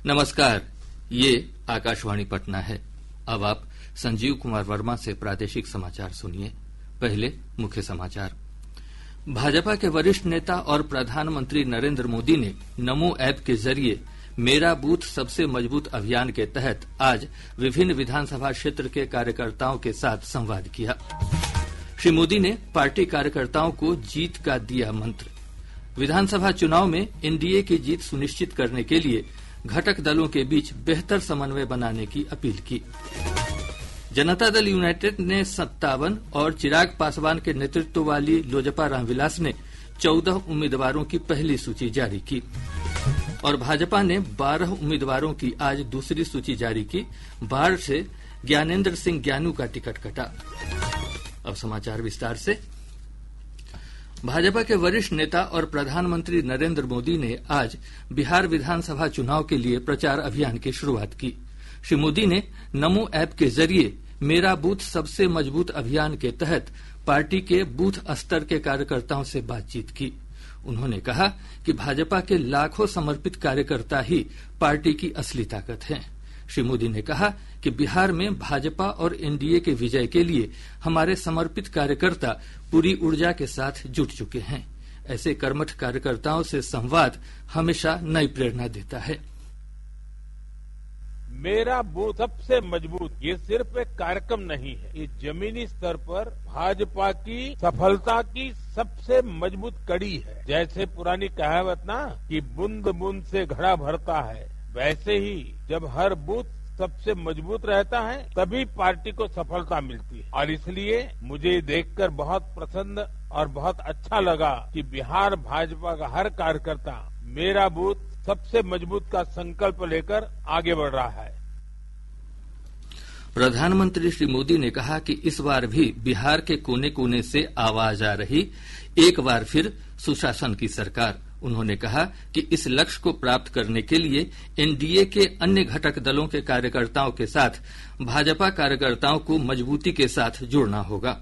नमस्कार, ये आकाशवाणी पटना है। अब आप संजीव कुमार वर्मा से प्रादेशिक समाचार सुनिए। पहले मुख्य समाचार। भाजपा के वरिष्ठ नेता और प्रधानमंत्री नरेंद्र मोदी ने नमो ऐप के जरिए मेरा बूथ सबसे मजबूत अभियान के तहत आज विभिन्न विधानसभा क्षेत्र के कार्यकर्ताओं के साथ संवाद किया। श्री मोदी ने पार्टी कार्यकर्ताओं को जीत का दिया मंत्र। विधानसभा चुनाव में एनडीए की जीत सुनिश्चित करने के लिए घटक दलों के बीच बेहतर समन्वय बनाने की अपील की। जनता दल यूनाइटेड ने 57 और चिराग पासवान के नेतृत्व वाली लोजपा रामविलास ने 14 उम्मीदवारों की पहली सूची जारी की और भाजपा ने 12 उम्मीदवारों की आज दूसरी सूची जारी की। बाढ़ से ज्ञानेंद्र सिंह ज्ञानू का टिकट कटा। अब समाचार विस्तार से। भाजपा के वरिष्ठ नेता और प्रधानमंत्री नरेंद्र मोदी ने आज बिहार विधानसभा चुनाव के लिए प्रचार अभियान की शुरुआत की। श्री मोदी ने नमो ऐप के जरिए मेरा बूथ सबसे मजबूत अभियान के तहत पार्टी के बूथ स्तर के कार्यकर्ताओं से बातचीत की। उन्होंने कहा कि भाजपा के लाखों समर्पित कार्यकर्ता ही पार्टी की असली ताकत हैं। श्री मोदी ने कहा कि बिहार में भाजपा और एनडीए के विजय के लिए हमारे समर्पित कार्यकर्ता पूरी ऊर्जा के साथ जुट चुके हैं। ऐसे कर्मठ कार्यकर्ताओं से संवाद हमेशा नई प्रेरणा देता है। मेरा बूथ सबसे मजबूत ये सिर्फ एक कार्यक्रम नहीं है, ये जमीनी स्तर पर भाजपा की सफलता की सबसे मजबूत कड़ी है। जैसे पुरानी कहावत ना कि बूंद बूंद से घड़ा भरता है, वैसे ही जब हर बूथ सबसे मजबूत रहता है तभी पार्टी को सफलता मिलती है। और इसलिए मुझे देखकर बहुत प्रसन्न और बहुत अच्छा लगा कि बिहार भाजपा का हर कार्यकर्ता मेरा बूथ सबसे मजबूत का संकल्प लेकर आगे बढ़ रहा है। प्रधानमंत्री श्री मोदी ने कहा कि इस बार भी बिहार के कोने कोने से आवाज आ रही, एक बार फिर सुशासन की सरकार। उन्होंने कहा कि इस लक्ष्य को प्राप्त करने के लिए एनडीए के अन्य घटक दलों के कार्यकर्ताओं के साथ भाजपा कार्यकर्ताओं को मजबूती के साथ जोड़ना होगा।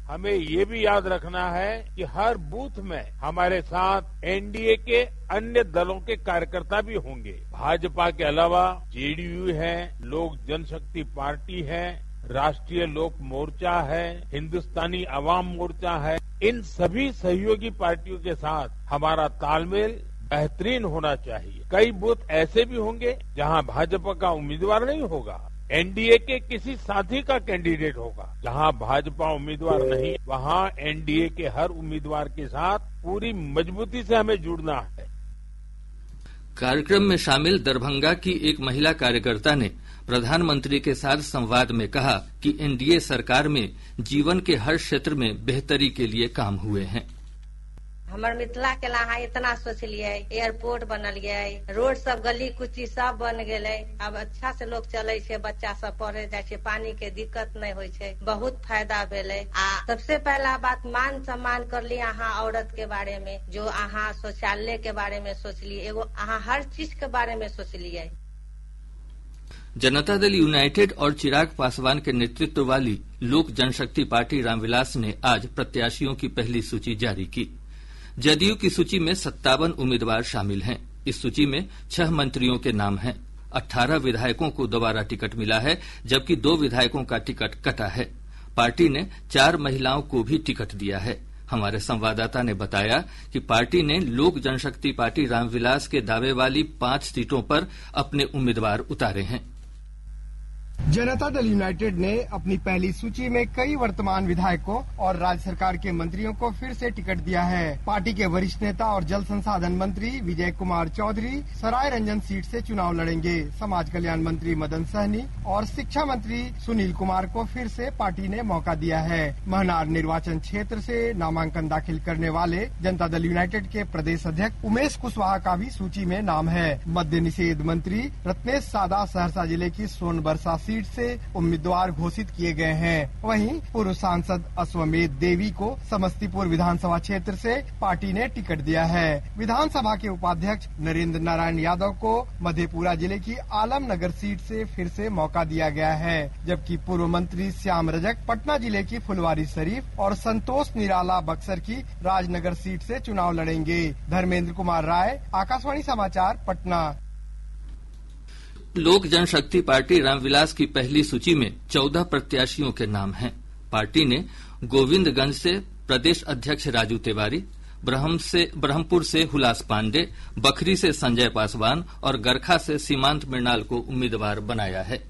हमें ये भी याद रखना है कि हर बूथ में हमारे साथ एनडीए के अन्य दलों के कार्यकर्ता भी होंगे। भाजपा के अलावा जेडीयू है, लोक जनशक्ति पार्टी है, राष्ट्रीय लोक मोर्चा है, हिंदुस्तानी अवाम मोर्चा है। इन सभी सहयोगी पार्टियों के साथ हमारा तालमेल बेहतरीन होना चाहिए। कई बूथ ऐसे भी होंगे जहां भाजपा का उम्मीदवार नहीं होगा, एनडीए के किसी साथी का कैंडिडेट होगा। जहां भाजपा उम्मीदवार नहीं, वहां एनडीए के हर उम्मीदवार के साथ पूरी मजबूती से हमें जुड़ना है। कार्यक्रम में शामिल दरभंगा की एक महिला कार्यकर्ता ने प्रधानमंत्री के साथ संवाद में कहा कि एनडीए सरकार में जीवन के हर क्षेत्र में बेहतरी के लिए काम हुए हैं। हमर मिथिला के लहा इतना सोचलिए, एयरपोर्ट बनलिए, रोड सब गली कुची सब बन गेले। अब अच्छा से लोग चले छे, बच्चा सब पढ़े जाए छे, पानी के दिक्कत नहीं होय छे, बहुत फायदा भेले। सबसे पहला बात मान सम्मान करली अहाँ औरत के बारे में, जो अहाँ शौचालय के बारे में सोचली, एगो अहाँ हर चीज के बारे में सोचलिए। जनता दल यूनाइटेड और चिराग पासवान के नेतृत्व वाली लोक जनशक्ति पार्टी रामविलास ने आज प्रत्याशियों की पहली सूची जारी की। जदयू की सूची में 57 उम्मीदवार शामिल हैं। इस सूची में 6 मंत्रियों के नाम हैं। 18 विधायकों को दोबारा टिकट मिला है, जबकि 2 विधायकों का टिकट कटा है। पार्टी ने 4 महिलाओं को भी टिकट दिया है। हमारे संवाददाता ने बताया कि पार्टी ने लोक जनशक्ति पार्टी रामविलास के दावे वाली 5 सीटों पर अपने उम्मीदवार उतारे हैं। जनता दल यूनाइटेड ने अपनी पहली सूची में कई वर्तमान विधायकों और राज्य सरकार के मंत्रियों को फिर से टिकट दिया है। पार्टी के वरिष्ठ नेता और जल संसाधन मंत्री विजय कुमार चौधरी सराय रंजन सीट से चुनाव लड़ेंगे। समाज कल्याण मंत्री मदन सहनी और शिक्षा मंत्री सुनील कुमार को फिर से पार्टी ने मौका दिया है। महनार निर्वाचन क्षेत्र से नामांकन दाखिल करने वाले जनता दल यूनाइटेड के प्रदेश अध्यक्ष उमेश कुशवाहा का भी सूची में नाम है। मद्य निषेध मंत्री रत्नेश सादा सहरसा जिले की सोनबरसा सीट सीट से उम्मीदवार घोषित किए गए हैं। वहीं पूर्व सांसद अश्वमेध देवी को समस्तीपुर विधानसभा क्षेत्र से पार्टी ने टिकट दिया है। विधानसभा के उपाध्यक्ष नरेंद्र नारायण यादव को मधेपुरा जिले की आलमनगर सीट से फिर से मौका दिया गया है, जबकि पूर्व मंत्री श्याम रजक पटना जिले की फुलवारी शरीफ और संतोष निराला बक्सर की राजनगर सीट से चुनाव लड़ेंगे। धर्मेंद्र कुमार राय, आकाशवाणी समाचार, पटना। लोक जनशक्ति पार्टी रामविलास की पहली सूची में 14 प्रत्याशियों के नाम हैं। पार्टी ने गोविंदगंज से प्रदेश अध्यक्ष राजू तिवारी, ब्रह्मपुर से हुलास पांडे, बखरी से संजय पासवान और गरखा से सीमांत मृणाल को उम्मीदवार बनाया है।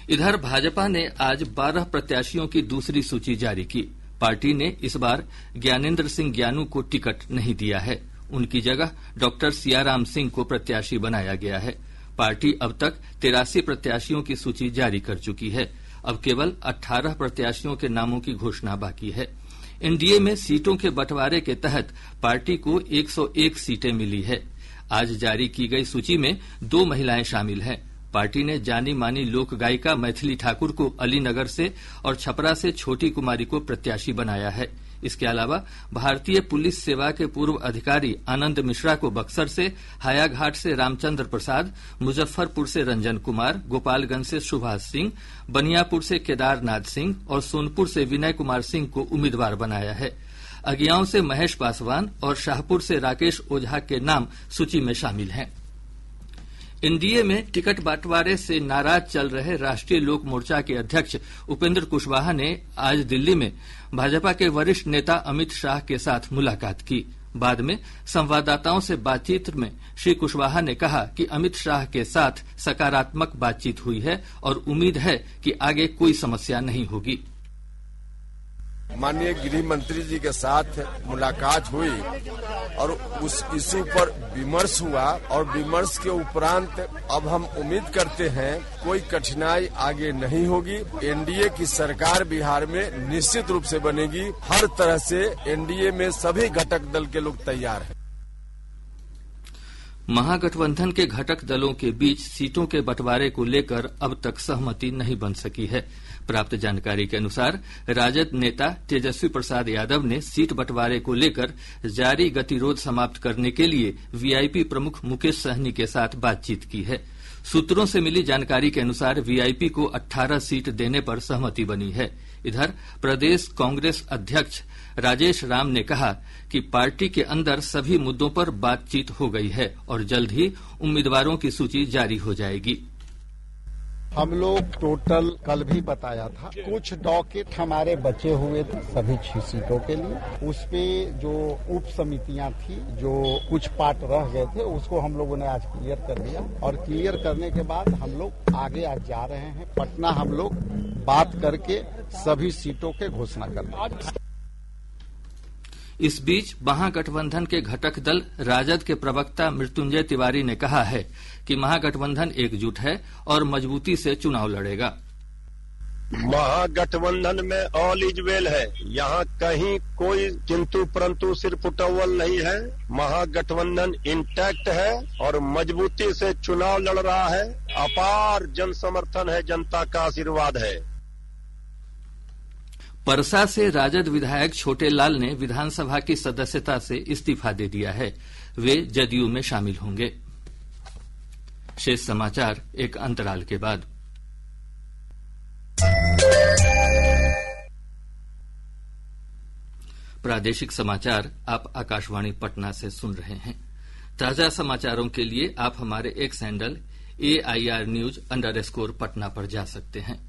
इधर भाजपा ने आज 12 प्रत्याशियों की दूसरी सूची जारी की। पार्टी ने इस बार ज्ञानेंद्र सिंह ज्ञानू को टिकट नहीं दिया है। उनकी जगह डॉक्टर सियाराम सिंह को प्रत्याशी बनाया गया है। पार्टी अब तक 83 प्रत्याशियों की सूची जारी कर चुकी है। अब केवल 18 प्रत्याशियों के नामों की घोषणा बाकी है। एनडीए में सीटों के बंटवारे के तहत पार्टी को 101 सीटें मिली है। आज जारी की गई सूची में 2 महिलाएं शामिल हैं। पार्टी ने जानी मानी लोक गायिका मैथिली ठाकुर को अलीनगर से और छपरा से छोटी कुमारी को प्रत्याशी बनाया है। इसके अलावा भारतीय पुलिस सेवा के पूर्व अधिकारी आनंद मिश्रा को बक्सर से, हायाघाट से रामचंद्र प्रसाद, मुजफ्फरपुर से रंजन कुमार, गोपालगंज से सुभाष सिंह, बनियापुर से केदारनाथ सिंह और सोनपुर से विनय कुमार सिंह को उम्मीदवार बनाया है। अगियाओं से महेश पासवान और शाहपुर से राकेश ओझा के नाम सूची में शामिल हैं। एनडीए में टिकट बंटवारे से नाराज चल रहे राष्ट्रीय लोक मोर्चा के अध्यक्ष उपेंद्र कुशवाहा ने आज दिल्ली में भाजपा के वरिष्ठ नेता अमित शाह के साथ मुलाकात की। बाद में संवाददाताओं से बातचीत में श्री कुशवाहा ने कहा कि अमित शाह के साथ सकारात्मक बातचीत हुई है और उम्मीद है कि आगे कोई समस्या नहीं होगी। माननीय गृह मंत्री जी के साथ मुलाकात हुई और उस इशू पर विमर्श हुआ और विमर्श के उपरांत अब हम उम्मीद करते हैं कोई कठिनाई आगे नहीं होगी। एनडीए की सरकार बिहार में निश्चित रूप से बनेगी। हर तरह से एनडीए में सभी घटक दल के लोग तैयार हैं। महागठबंधन के घटक दलों के बीच सीटों के बंटवारे को लेकर अब तक सहमति नहीं बन सकी है। प्राप्त जानकारी के अनुसार राजद नेता तेजस्वी प्रसाद यादव ने सीट बंटवारे को लेकर जारी गतिरोध समाप्त करने के लिए वीआईपी प्रमुख मुकेश सहनी के साथ बातचीत की है। सूत्रों से मिली जानकारी के अनुसार वीआईपी को 18 सीट देने पर सहमति बनी है। इधर प्रदेश कांग्रेस अध्यक्ष राजेश राम ने कहा कि पार्टी के अंदर सभी मुद्दों पर बातचीत हो गई है और जल्द ही उम्मीदवारों की सूची जारी हो जाएगी। हम लोग टोटल कल भी बताया था, कुछ डॉकेट हमारे बचे हुए थे सभी 6 सीटों के लिए। उस पे जो उप समितियां थी, जो कुछ पार्ट रह गए थे, उसको हम लोगों ने आज क्लियर कर दिया और क्लियर करने के बाद हम लोग आगे आज जा रहे हैं पटना। हम लोग बात करके सभी सीटों के घोषणा करना। इस बीच महागठबंधन के घटक दल राजद के प्रवक्ता मृत्युंजय तिवारी ने कहा है कि महागठबंधन एकजुट है और मजबूती से चुनाव लड़ेगा। महागठबंधन में ऑल इज वेल है। यहाँ कहीं कोई किंतु परंतु सिर्फ उटव्वल नहीं है। महागठबंधन इंटैक्ट है और मजबूती से चुनाव लड़ रहा है। अपार जन समर्थन है, जनता का आशीर्वाद है। परसा से राजद विधायक छोटे लाल ने विधानसभा की सदस्यता से इस्तीफा दे दिया है। वे जदयू में शामिल होंगे। शेष समाचार एक अंतराल के बाद। प्रादेशिक समाचार आप आकाशवाणी पटना से सुन रहे हैं। ताजा समाचारों के लिए आप हमारे एक्स हैंडल AIRnews_ पटना पर जा सकते हैं।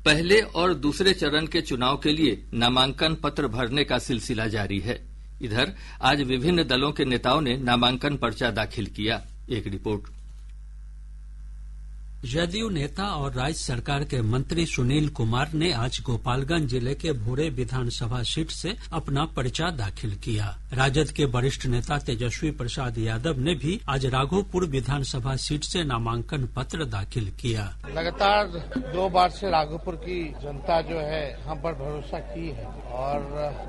पहले और दूसरे चरण के चुनाव के लिए नामांकन पत्र भरने का सिलसिला जारी है। इधर आज विभिन्न दलों के नेताओं ने नामांकन पर्चा दाखिल किया। एक रिपोर्ट। जदयू नेता और राज्य सरकार के मंत्री सुनील कुमार ने आज गोपालगंज जिले के भोरे विधानसभा सीट से अपना पर्चा दाखिल किया। राजद के वरिष्ठ नेता तेजस्वी प्रसाद यादव ने भी आज राघोपुर विधानसभा सीट से नामांकन पत्र दाखिल किया। लगातार 2 बार से राघोपुर की जनता जो है हम पर भरोसा की है और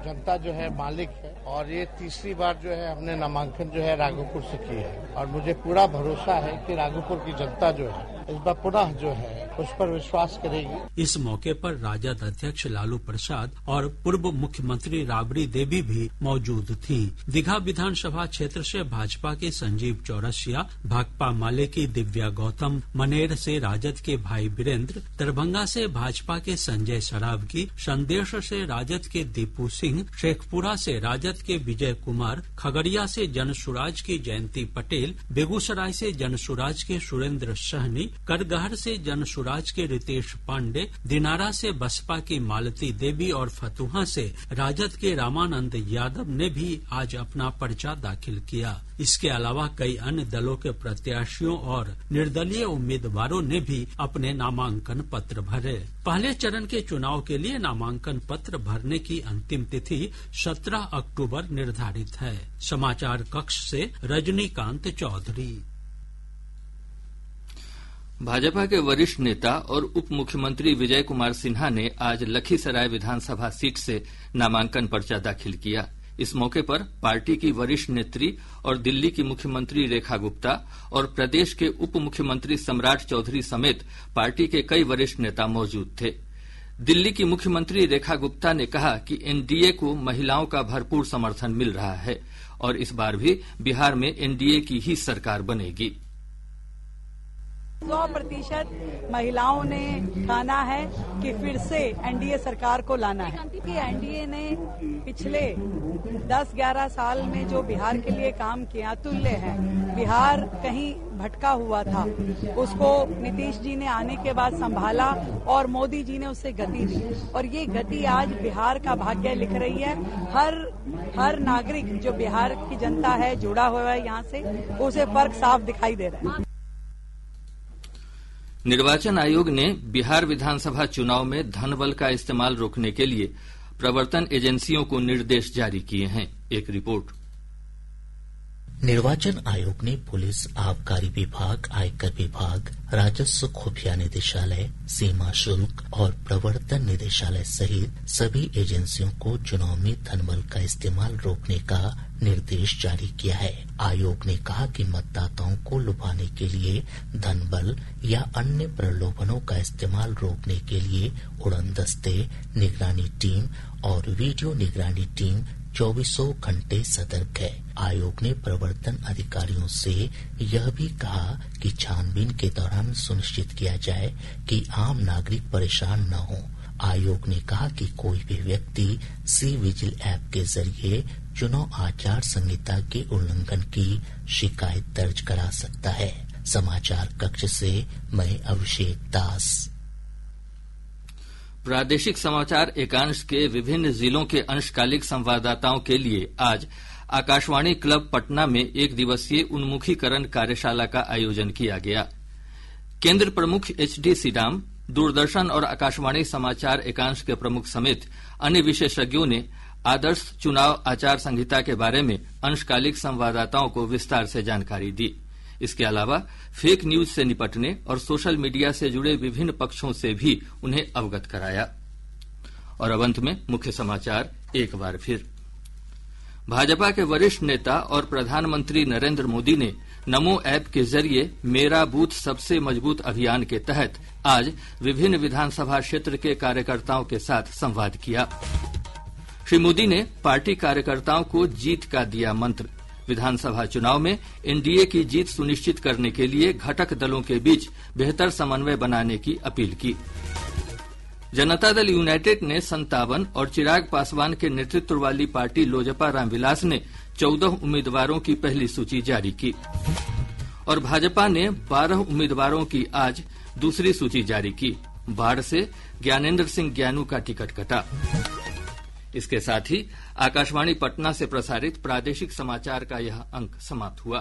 जनता जो है मालिक है और ये तीसरी बार जो है हमने नामांकन जो है राघोपुर से की है और मुझे पूरा भरोसा है कि राघोपुर की जनता जो है इस बार पुनः जो है उस पर विश्वास करेगी। इस मौके पर राजद अध्यक्ष लालू प्रसाद और पूर्व मुख्यमंत्री राबड़ी देवी भी मौजूद थीं। दीघा विधानसभा क्षेत्र से भाजपा के संजीव चौरसिया, भाकपा माले की दिव्या गौतम, मनेर से राजद के भाई वीरेंद्र, दरभंगा से भाजपा के संजय सरावगी, संदेश से राजद के दीपू सिंह, शेखपुरा से राजद के विजय कुमार, खगड़िया से जनसुराज की जयंती पटेल, बेगूसराय से जनसुराज के सुरेंद्र सहनी, करगहर से जनसुराज के रितेश पांडे, दिनारा से बसपा की मालती देवी और फतुहा से राजद के रामानंद यादव ने भी आज अपना पर्चा दाखिल किया। इसके अलावा कई अन्य दलों के प्रत्याशियों और निर्दलीय उम्मीदवारों ने भी अपने नामांकन पत्र भरे। पहले चरण के चुनाव के लिए नामांकन पत्र भरने की अंतिम तिथि 17 अक्टूबर निर्धारित है। समाचार कक्ष से रजनीकांत चौधरी। भाजपा के वरिष्ठ नेता और उप मुख्यमंत्री विजय कुमार सिन्हा ने आज लखीसराय विधानसभा सीट से नामांकन पर्चा दाखिल किया। इस मौके पर पार्टी की वरिष्ठ नेत्री और दिल्ली की मुख्यमंत्री रेखा गुप्ता और प्रदेश के उप मुख्यमंत्री सम्राट चौधरी समेत पार्टी के कई वरिष्ठ नेता मौजूद थे। दिल्ली की मुख्यमंत्री रेखा गुप्ता ने कहा कि एनडीए को महिलाओं का भरपूर समर्थन मिल रहा है और इस बार भी बिहार में एनडीए की ही सरकार बनेगी। 100% महिलाओं ने ठाना है कि फिर से एनडीए सरकार को लाना है कि एनडीए ने पिछले 10-11 साल में जो बिहार के लिए काम किया तुल्य है। बिहार कहीं भटका हुआ था, उसको नीतीश जी ने आने के बाद संभाला और मोदी जी ने उससे गति दी और ये गति आज बिहार का भाग्य लिख रही है। हर नागरिक जो बिहार की जनता है जुड़ा हुआ है यहाँ से, उसे फर्क साफ दिखाई दे रहा है। निर्वाचन आयोग ने बिहार विधानसभा चुनाव में धन बल का इस्तेमाल रोकने के लिए प्रवर्तन एजेंसियों को निर्देश जारी किए हैं। एक रिपोर्ट। निर्वाचन आयोग ने पुलिस, आबकारी विभाग, आयकर विभाग, राजस्व खुफिया निदेशालय, सीमा शुल्क और प्रवर्तन निदेशालय सहित सभी एजेंसियों को चुनाव में धनबल का इस्तेमाल रोकने का निर्देश जारी किया है। आयोग ने कहा कि मतदाताओं को लुभाने के लिए धनबल या अन्य प्रलोभनों का इस्तेमाल रोकने के लिए उड़न दस्ते, निगरानी टीम और वीडियो निगरानी टीम 24 घंटे सतर्क है। आयोग ने प्रवर्तन अधिकारियों से यह भी कहा कि छानबीन के दौरान सुनिश्चित किया जाए कि आम नागरिक परेशान न हो। आयोग ने कहा कि कोई भी व्यक्ति सी विजिल ऐप के जरिए चुनाव आचार संहिता के उल्लंघन की शिकायत दर्ज करा सकता है। समाचार कक्ष से मैं अभिषेक दास। प्रादेशिक समाचार एकांश के विभिन्न जिलों के अंशकालिक संवाददाताओं के लिए आज आकाशवाणी क्लब पटना में एक दिवसीय उन्मुखीकरण कार्यशाला का आयोजन किया गया। केंद्र प्रमुख एचडी सीडाम, दूरदर्शन और आकाशवाणी समाचार एकांश के प्रमुख समेत अन्य विशेषज्ञों ने आदर्श चुनाव आचार संहिता के बारे में अंशकालिक संवाददाताओं को विस्तार से जानकारी दी। इसके अलावा फेक न्यूज से निपटने और सोशल मीडिया से जुड़े विभिन्न पक्षों से भी उन्हें अवगत कराया। और अब अंत में मुख्य समाचार एक बार फिर। भाजपा के वरिष्ठ नेता और प्रधानमंत्री नरेंद्र मोदी ने नमो ऐप के जरिए मेरा बूथ सबसे मजबूत अभियान के तहत आज विभिन्न विधानसभा क्षेत्र के कार्यकर्ताओं के साथ संवाद किया। श्री मोदी ने पार्टी कार्यकर्ताओं को जीत का दिया मंत्र। विधानसभा चुनाव में एनडीए की जीत सुनिश्चित करने के लिए घटक दलों के बीच बेहतर समन्वय बनाने की अपील की। जनता दल यूनाइटेड ने 57 और चिराग पासवान के नेतृत्व वाली पार्टी लोजपा रामविलास ने 14 उम्मीदवारों की पहली सूची जारी की और भाजपा ने 12 उम्मीदवारों की आज दूसरी सूची जारी की। बाढ़ से ज्ञानेंद्र सिंह ज्ञानू का टिकट कटा। इसके साथ ही आकाशवाणी पटना से प्रसारित प्रादेशिक समाचार का यह अंक समाप्त हुआ।